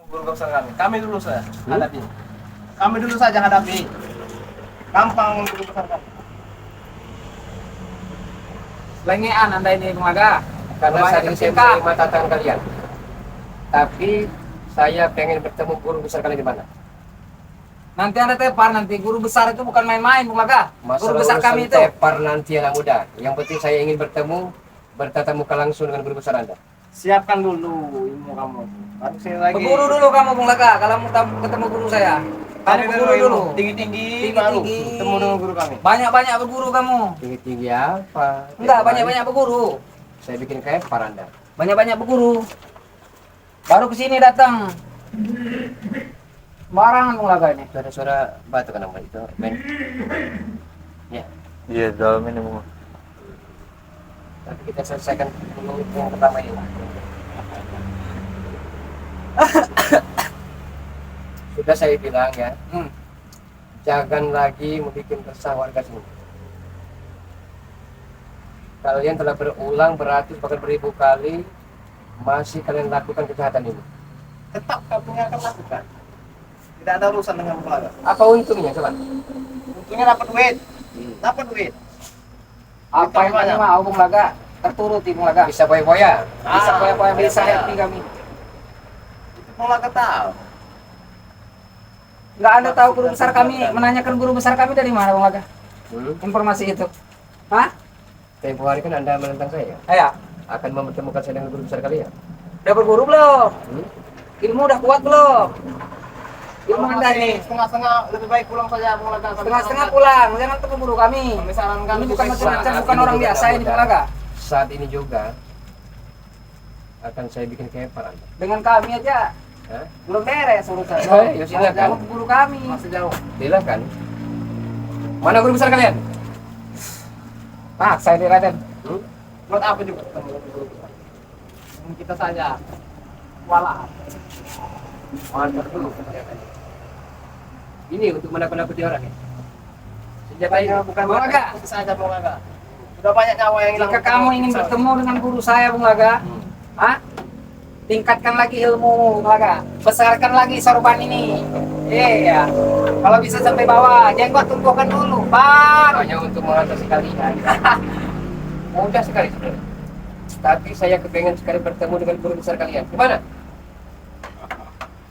guru besar kami. Kami dulu saja hadapi. Kami dulu saja hadapi. Gampang guru besar kami. Lengean Anda ini Bung Aga. Karena Banyak sering saya tertingkah. menerima tantangan kalian. Tapi saya pengen bertemu guru besar kalian di mana? Nanti Anda tepar nanti guru besar itu bukan main-main Bung Aga. Guru besar urusan kami itu. tepar nanti anak muda. Yang penting saya ingin bertemu, bertatap muka langsung dengan guru besar Anda. Siapkan dulu ilmu kamu. Baru sini lagi. Berguru dulu kamu Bung Aga kalau mau ketemu guru saya. Kamu berguru dulu. Tinggi-tinggi baru Tinggi-tinggi. ketemu dengan guru kami. Banyak-banyak berguru kamu. Tinggi-tinggi apa? Enggak, banyak-banyak berguru. Saya bikin kayak par Anda. Banyak-banyak berguru. Baru ke sini datang. Barangan Bung Aga ini. Itu ada suara batu kan namanya itu. Ben. Ya, Iya, dalam ini mau. tapi kita selesaikan dulu yang pertama ini. Sudah saya bilang ya, jangan lagi membuat resah warga sini. Kalian telah berulang beratus bahkan beribu kali masih kalian lakukan kejahatan ini. Tetap kami akan lakukan. Tidak ada urusan dengan keluarga. Apa untungnya coba? Untungnya dapat duit. Dapat duit. Apa yang kami mau Bung Aga? Terturuti Bung Aga. Bisa boya-boya. Bisa poya-poya, bisa ya. happy kami. Itu keluarga tahu. Enggak Anda tahu guru besar kami, menanyakan guru besar kami dari mana Bung Aga? Informasi itu. Hah? Tempo hari kan Anda menentang saya. Ayah, Akan mempertemukan saya dengan guru besar kalian. udah berguru belum? Hmm? Ilmu udah kuat belum? Ilmu Kalau Anda masih ini setengah-setengah lebih baik pulang saja keluarga. setengah-setengah pulang, jangan ketemu guru kami. Kami sarankan Ini lebih bukan baik macam-macam, pulang. bukan orang biasa ini Bung Aga. Saat ini juga akan saya bikin kepar Anda. Dengan kami aja Hah? belum beres urusan. Ya, silakan. Jauh guru kami. Masih jauh. Silakan. Mana guru besar kalian? Nah, saya di Raden. Buat apa juga ketemu dengan guru besar? Kita saja. Wala. Mantap dulu senjatanya. Ini untuk menakut-nakuti orang ya. Senjata ini bukan Bung Aga. Kita saja Bung Aga. Sudah banyak nyawa yang hilang. Jika kamu ingin bertemu dengan guru saya Bung Aga, tingkatkan lagi ilmu Bung Aga. Besarkan lagi sorban ini. Iya. Kalau bisa sampai bawah, jenggot tumbuhkan dulu, baru. hanya untuk mengatasi kalian. Mudah sekali sebenarnya. Tapi saya kepengen sekali bertemu dengan guru besar kalian. Gimana?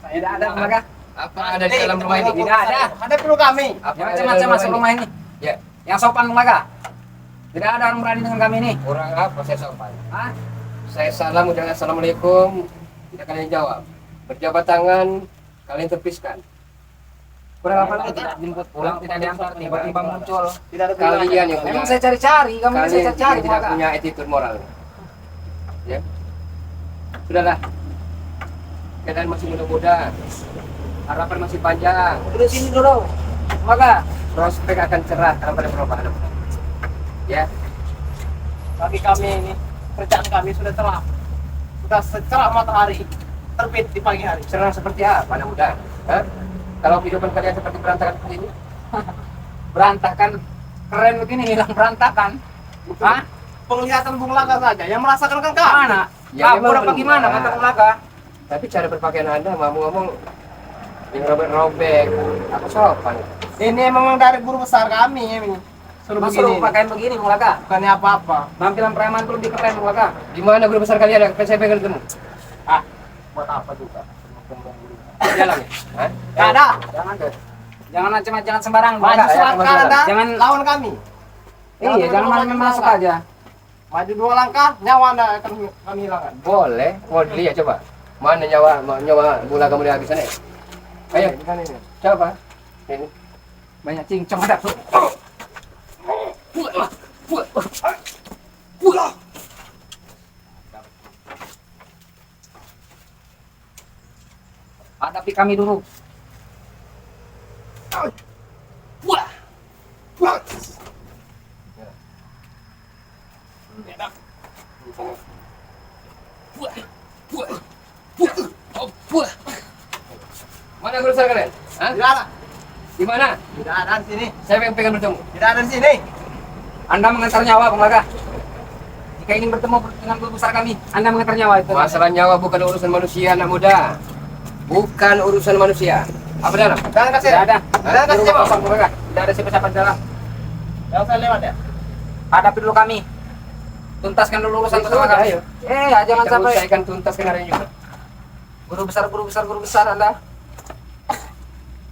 Tidak ada Bung Aga. Apa ada di dalam rumah ini? Tidak ada. Ada perlu kami. Apa Yang ada di macam-macam dalam masuk rumah ini. Ya, Yang sopan Bung Aga. Tidak ada orang berani dengan kami ini. orang apa saya sopan? Hah? Saya salam, ucapkan assalamualaikum. Tidak kalian jawab. Berjabat tangan, kalian tepiskan. Kurang apa lagi? Tidak jemput pulang, tidak diantar, tiba-tiba muncul. Tidak ada Kalian yang punya, Memang saya cari-cari, kamu yang saya kalian cari-cari Bung tidak Aga. punya attitude moral. Ya, sudahlah. Kalian masih muda-muda, harapan masih panjang. Duduk sini dulu. Bung Aga. Prospek akan cerah kalau pada perubahan. Ya, Bagi kami ini kerjaan kami sudah cerah. Sudah secerah matahari terbit di pagi hari. cerah seperti apa anak muda? Hah? Kalau kehidupan kalian seperti berantakan seperti ini, Berantakan. Keren begini hilang berantakan. Hah? Penglihatan Bung Laga saja yang merasakan kan kami. Mana? Ya, Kabur memang apa gimana benar. kata Bung Laga? tapi cara berpakaian Anda ngomong-ngomong yang robek-robek, apa sopan? Ini memang dari guru besar kami ini. Suruh Masa lu begini. pakaian begini Bung Laga? Bukannya apa-apa. Tampilan preman tuh lebih keren Bung Laga. Di mana guru besar kalian? Saya pengen ketemu. Ah, buat apa juga? Di dalam ya? Hah? Gak ada. Jangan deh. Jangan macam-macam, jangan sembarang Bung Maju Laga. selangkah Anda, Jangan lawan kami. Iya, jangan main masuk aja. Maju 2 langkah, nyawa Anda akan kami hilangkan. Boleh, mau dilihat coba. Mana nyawa bola kamu dihabisan ya? Ayo, Di mana ini? coba. Ini. Banyak cincong ada tuh. Hadapi kami dulu. Mana guru besar kalian? Hah? Tidak ada. Di mana? Tidak ada di sini. Saya pengen bertemu. Tidak ada di sini. Anda mengantar nyawa Bung Laga. Jika ingin bertemu dengan guru besar kami, Anda mengantar nyawa itu. Masalah nyawa bukan urusan manusia, anak muda. bukan urusan manusia. Apa dalam? Jangan kasih. Tidak ada. Jangan kasih Rumah Bang. kosong mereka. Tidak ada siapa-siapa di dalam. Jangan saya lewat ya. Hadapi dulu kami. Tuntaskan dulu urusan bersama Sudah, kami. ayo. Ya, jangan Kita sampai. selesaikan tuntas kemarin juga. Guru besar Anda.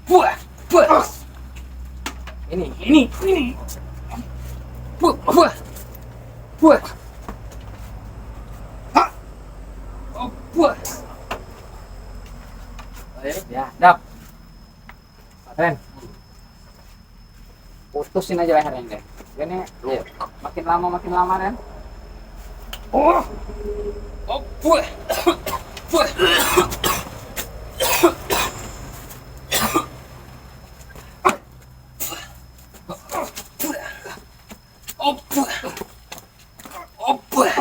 Buah, buah. Ini. Buah, buah. Buah. Hah. Oh, buah. Ya, dap. Ren. Putusin aja lehernya deh. Ini Iya. makin lama Ren. Oh. Oh, buah. Buah. Oh, buah. Oh, buah.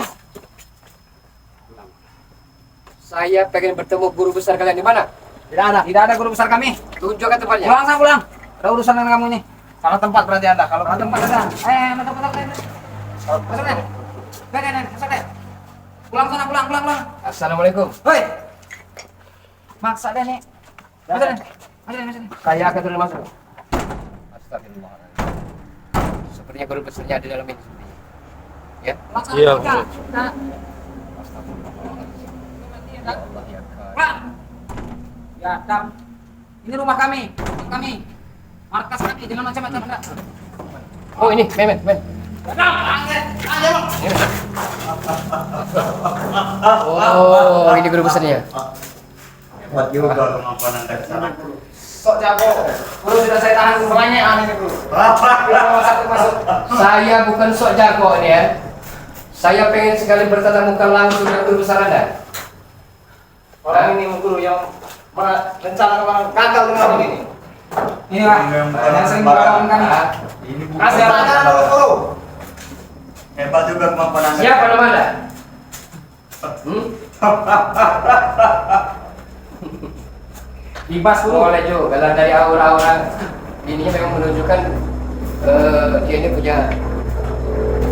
Saya pengen bertemu guru besar kalian di mana? Tidak ada guru besar kami. Tunjukkan tempatnya. Pulang. Ada urusan dengan kamu ini. Salah tempat berarti Anda. Kalau Ada tempat ada. Masuk. Masuk Ren. Ren, masuk Ren. Pulang. Assalamualaikum. Hoi. Maksa deh nih. Masuk Ren. Saya akan turun masuk. Astagfirullahaladzim. Sepertinya guru besarnya di dalam ini. Ya. Maksa. Iya, Nah. Astagfirullahaladzim. Ya Allah ya Kak. Pulang. Ya, dap. Ini rumah kami. Markas kami, jangan macam-macam Anda. Oh ini, men. Oh, ini guru besarnya. Hebat juga kemampuan Anda ke sana. sok jago. Guru sudah saya tahan semuanya aneh guru. Masuk. Saya bukan sok jago nih ya. Saya pengen sekali bertatap muka langsung dengan guru besar Anda. Orang ini guru yang rencana orang gagal dengan orang ini. Ini Pak, yang sering melawan kami. Ini bukan Kasih pelajaran dulu guru. hebat juga kemampuan Anda. Siapa nama Anda? Bebas guru. Boleh Jo, kalau dari aura-aura ininya memang menunjukkan dia ini punya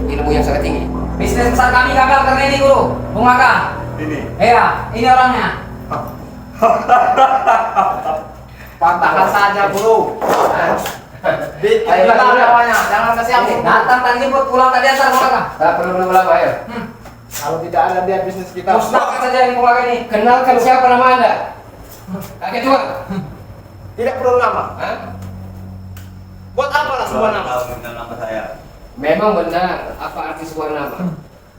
ilmu yang sangat tinggi. Bisnis besar kami gagal karena ini guru. Bung Maka. Ini. Iya, ini orangnya. Patahkan saja guru. Ayo, Bilang namanya, jangan kasih aku. Datang tadi buat pulang tadi antar Bung Maka. Tak perlu menunggu lama, ayo. Kalau tidak ada dia bisnis kita. Musnahkan saja ini Bung Maka ini. Kenalkan siapa nama Anda? Kakek tua. Tidak perlu nama. Hah? Buat apa lah semua nama? Tahu tentang nama saya. Memang benar apa arti sebuah nama.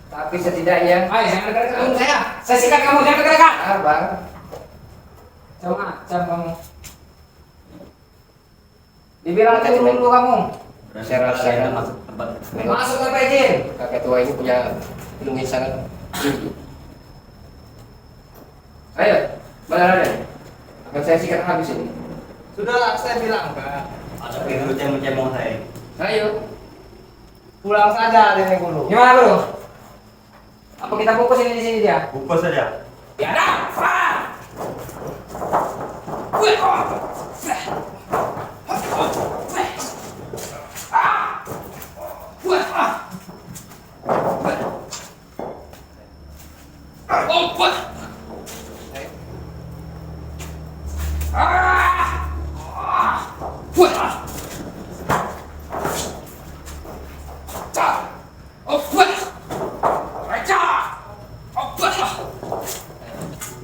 Tapi setidaknya Ayo, jangan dekat-dekat saya. Saya sikat kamu, jangan dekat-dekat. Abang, Macam kamu. Dibilang turun dulu kamu. Saya rasa Anda kan- masuk tempat. Masuk tanpa izin. kakek tua ini punya ilmu yang sangat tinggi. Ayo, mana ada? Akan saya sikat habis ini. Sudah saya bilang kan. Ada pintu cemong-cemong saya. Ayo. Pulang saja ini guru. Gimana bro? Apa kita bungkus ini di sini dia? Bungkus saja. Ya ada.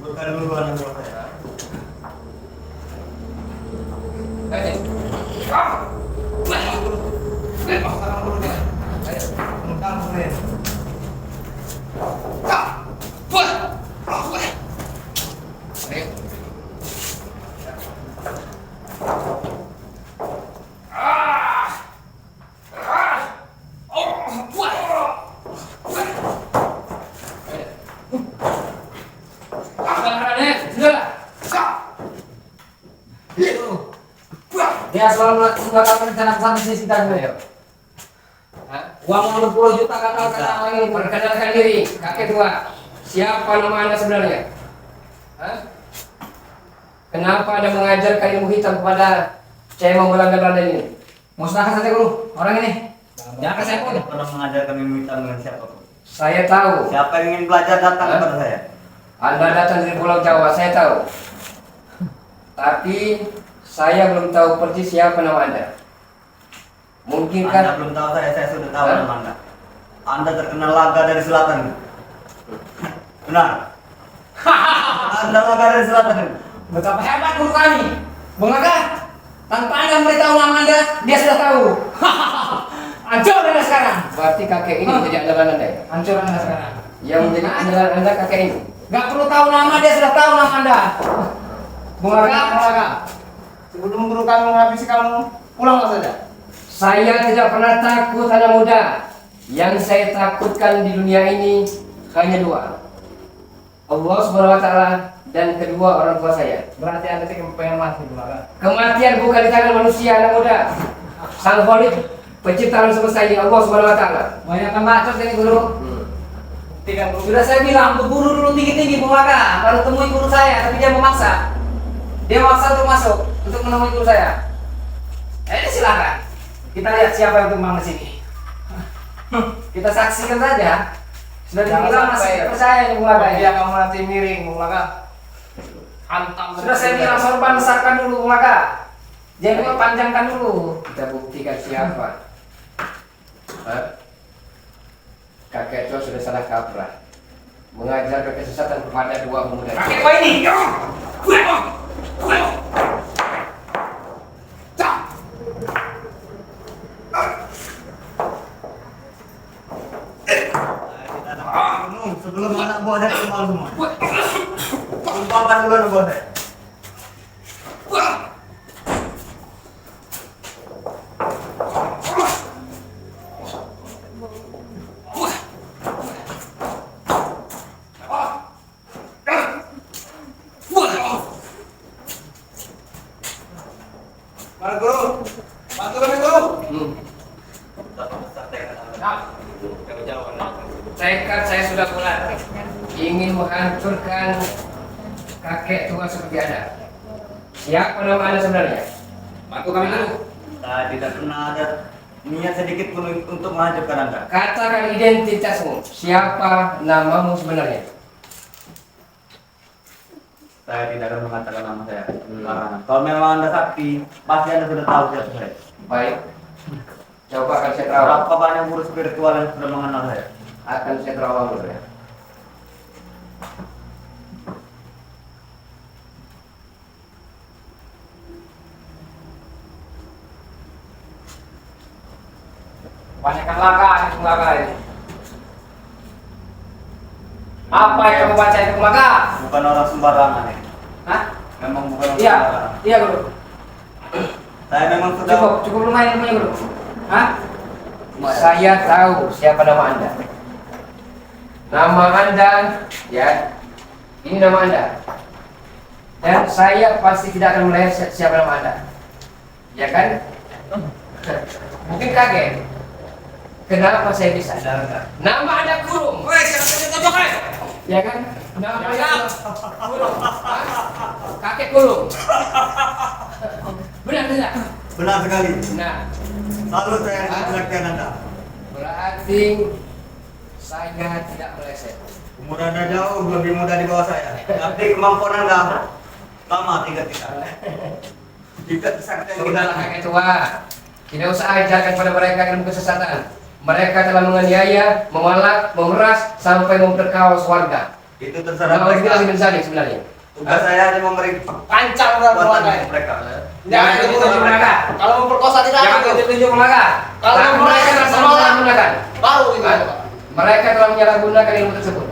Bukan dulu anak buah saya. Dia selalu melakukan rencana kesana sisi kita Ayo. Hah? Uang 10 juta kata ini. Perkenalkan diri, kakek tua. Siapa nama Anda sebenarnya? Hah? Kenapa Anda mengajarkan ilmu hitam kepada cemong Belanda ini? Musnahkan saja guru, orang ini. Jangan kasih pun. Saya pernah mengajarkan ilmu hitam dengan siapa? Saya tahu. Siapa yang ingin belajar datang Hah? kepada saya. Anda datang dari Pulau Jawa, saya tahu. Tapi saya belum tahu persis siapa nama Anda. Anda Mungkinkah belum tahu saya sudah tahu Hah? nama Anda. Anda terkenal laga dari selatan. Benar. Anda laga dari selatan. Betapa hebat guru kami. Bung Laga, tanpa Anda memberitahu nama Anda, dia sudah tahu. Hancur Anda sekarang. berarti kakek ini menjadi andalan Anda ya? Hancur Anda sekarang. Yang menjadi andalan Anda kakek ini? Gak perlu tahu nama, dia sudah tahu nama Anda. Bung Laga, Bung Laga, sebelum guru kami menghabisi kamu, pulanglah saja. Saya tidak pernah takut anak muda. Yang saya takutkan di dunia ini hanya dua. Allah Subhanahu wa taala dan kedua orang tua saya. berarti Anda sih pengen mati Bung Laga. Kematian bukan di tangan manusia anak muda. Sang Khalik pencipta alam semesta ini Allah Subhanahu wa taala. Banyak kan bacot ini guru. Tiga guru. Sudah saya bilang, berburu dulu tinggi-tinggi Bung Laga, baru temui guru saya, tapi dia memaksa. Dia memaksa untuk masuk, untuk menemui guru saya. Ini silakan. Kita lihat siapa yang tumbang di sini. Kita saksikan saja. Sudah Jangan dibilang sampai. masih percaya nih Bung Laga. Dia kamu nanti miring, Bung Laga. Hantam. Sudah saya bilang sorban besarkan dulu Bung Laga. Jenggot panjangkan dulu. Kita buktikan siapa. Hah? Kakek itu sudah salah kaprah, mengajarkan kesesatan kepada dua pemuda. Kakek gua ini. Sebelum anak buah saya kenal semua. Umpamakan dulu anak buah saya. Mari guru, bantu kami guru. Tekad saya sudah bulat, ingin menghancurkan kakek tua seperti Anda. Siapa nama Anda sebenarnya? Bantu kami dulu. Saya tidak pernah ada niat sedikit pun untuk menghancurkan Anda. Katakan identitasmu. Siapa namamu sebenarnya? Saya tidak akan mengatakan nama saya. Karena kalau memang Anda sakti, pasti Anda sudah tahu siapa saya. Baik. Coba akan saya terawal. Berapa banyak guru spiritual yang sudah mengenal saya? Akan saya terawal dulu ya. Banyakkan Laga, Bung Laga ini. Apa yang kamu baca itu Bung Laga? Bukan orang sembarangan ya. Hah? Memang bukan orang Iya, sembarangan. iya guru. Saya memang sudah Cukup lumayan ilmunya guru. Hah? Saya tahu siapa nama Anda. Nama Anda, ya. Ini nama Anda. Dan saya pasti tidak akan melihat siapa nama Anda. Ya kan? Mungkin kaget. Kenapa saya bisa? Nama Anda Kurung. Ya kan? Nama Anda Kurung. Kakek Kurung. Benar tidak? benar sekali. Nah, Lalu saya mengingatkan Anda. berarti saya tidak meleset. Umur Anda jauh lebih muda di bawah saya. Tapi kemampuan Anda sama tiga-tiga. Tiga kesaktian Sudahlah kita. kakek tua. Tidak usah ajarkan pada mereka ilmu kesesatan. Mereka telah menganiaya, memalak, memeras sampai memperkaos warga. Itu terserah Nah, mereka. bin Zalim sebenarnya. Tugas saya hanya memberi Pancang udah Bung Laga. kekuatan mereka. Jangan ditunjuk Bung Laga. Kalau memperkosa tidak Jangan apa tunjuk Bung Laga. Kalau Nah, mereka mereka telah menolak, menyalahgunakan. baru ini. Mereka telah menyalahgunakan ilmu tersebut.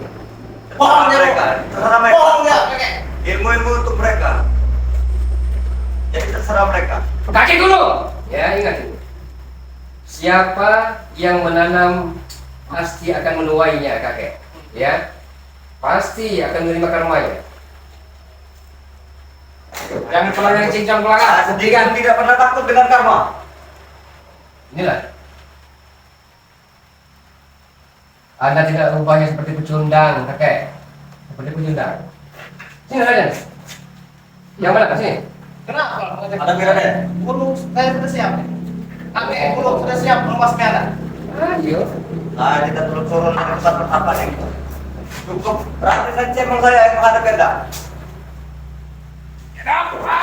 Bohong dia, mereka. Terserah mereka. bohong dia, kakek. Ilmu-ilmu untuk mereka. Jadi terserah mereka. Kakek dulu. Ya, ingat itu. Siapa yang menanam pasti akan menuainya, kakek. Ya, pasti akan menerima karmanya. Jangan keluar yang cincang Bung Laga. Saya sendiri tidak pernah takut dengan karma. Inilah. Anda tidak rupanya seperti pecundang, kakek. Seperti pecundang. Sini, Raden. Yang mana? Sini. Kenapa? Ada Raden? Guru, saya sudah siap. Kakek, guru sudah siap membasmi Anda. Ayo. Saya tidak perlu turun dari tempat pertapa ini. Cukup berarti saja memang saya yang menghadapi Anda. Kenapa?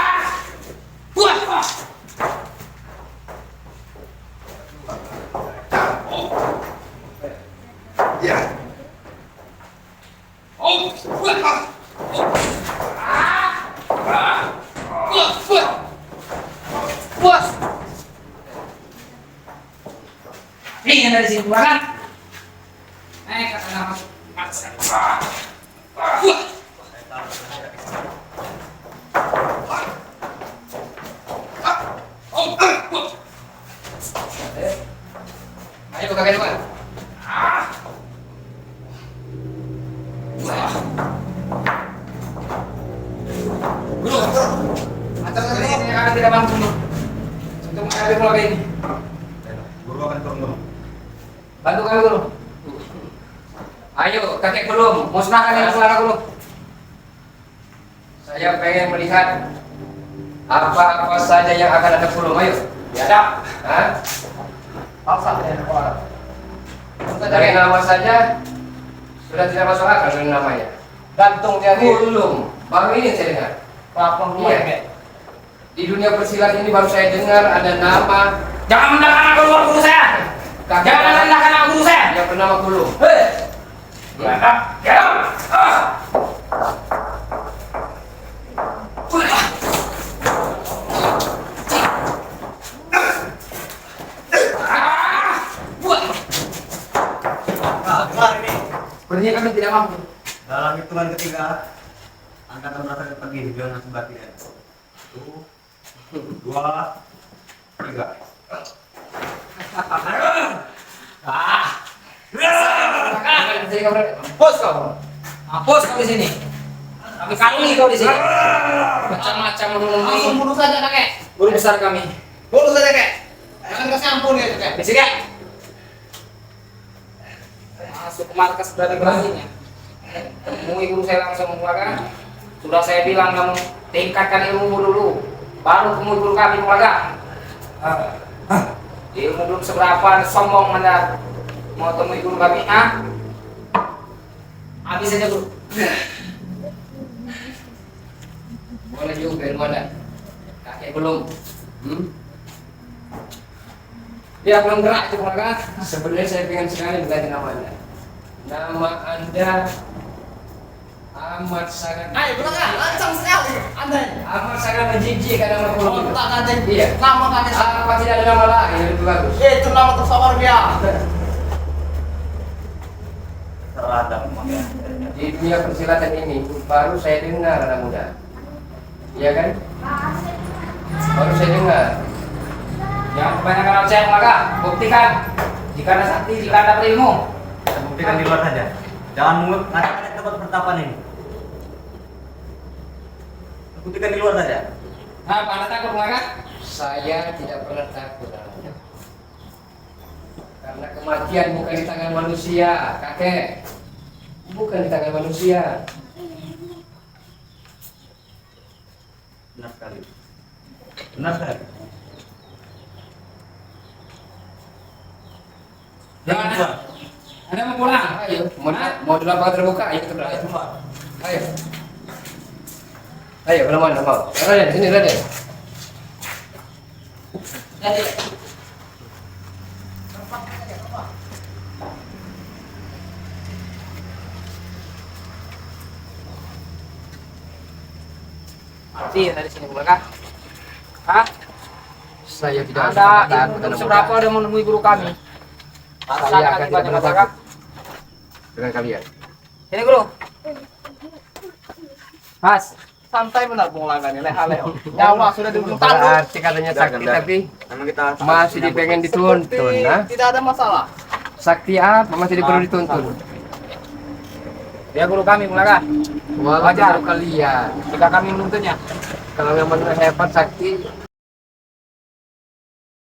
dari sini keluar kan? Kata nama maksa. Wah. Ayo kakek dua. Guru, antar ini akan tidak mampu untuk mengambil keluarga ini. Guru akan turun dulu. Bantu kami guru. Ayo kakek belum, musnahkan yang selera guru. Saya pengen melihat apa saja yang akan ada belum. Ayo, biadab. Hah? Paksa ya, Pak. Dari nama saja sudah tidak masuk akal dengan namanya. Gantung dia nih. Belum, baru ini saya dengar. Pelapon Iya. Kek. Di dunia persilat ini baru saya dengar ada nama. Jangan mendahkan aku luar guru saya. Jangan mendahkan aku guru saya. Yang bernama Kulum. Hei. Nah, dengar ini. Sepertinya kami tidak mampu. Dalam hitungan ketiga, Anda akan merasakan pergi dengan sebelah kiri. 1, 2, 3. Mampus kau. Mampus kau di sini. Kami kalungi kau di sini. Macam-macam Langsung menunggu bunuh saja kakek. guru besar kami. Bunuh saja kek. Jangan kasih ampun ya kakek. Di sini ya. Masuk ke markas berani-beraninya. Temui guru saya langsung mengeluarkan. Sudah saya bilang kamu tingkatkan ilmu dulu. Baru temui guru kami keluarga. Ilmu belum seberapa, sombong Anda mau temui guru kami, habis saja guru. Boleh juga ilmu Anda. Kakek belum. Dia belum gerak itu keluarga. Sebenarnya saya pengen sekali mengganti nama Anda. Nama Anda amat sangat. Ayo belakang, lancang sekali. Anda ini. Amat sangat menjijikkan nama Kulum. Tak ada. Iya. Nama kakek. Apa tidak ada nama lain yang lebih bagus? Itu nama tersabar dia. Terladang ya. Di dunia persilatan ini baru saya dengar anak muda. Iya kan? Baru saya dengar. Yang kebanyakan percaya maka buktikan. Jika ada sakti, jika ada berilmu. Kita buktikan di luar saja. Jangan mengatakan tempat pertapan ini. Buktikan di luar saja. Apa Anda takut maka? Saya tidak pernah takut. Karena kematian bukan di tangan manusia, kakek. Bukan di tangan manusia. Benar sekali. Benar sekali. Jangan. Anda mau pulang? Ayo. Mau di lapangan terbuka? Ayo kita berangkat. Ayo. Ayo, mana mau? Raden, sini Raden. Jadi. Mati dari sini bukan? Hah? Saya tidak ada ilmu seberapa ada menemui guru kami. Saya akan tidak pernah takut dengan kalian. Ini guru. Mas, Santai benar pengulangannya, leha-leho. Nyawa sudah dibunuh tanduk. berarti katanya sakti tapi Memang kita masih dipengen dituntun, nah? Tidak ada masalah. Sakti apa masih perlu dituntun? Dia guru kami mulai. Wajar kalian. Jika kami menuntutnya. Kalau memang hebat sakti,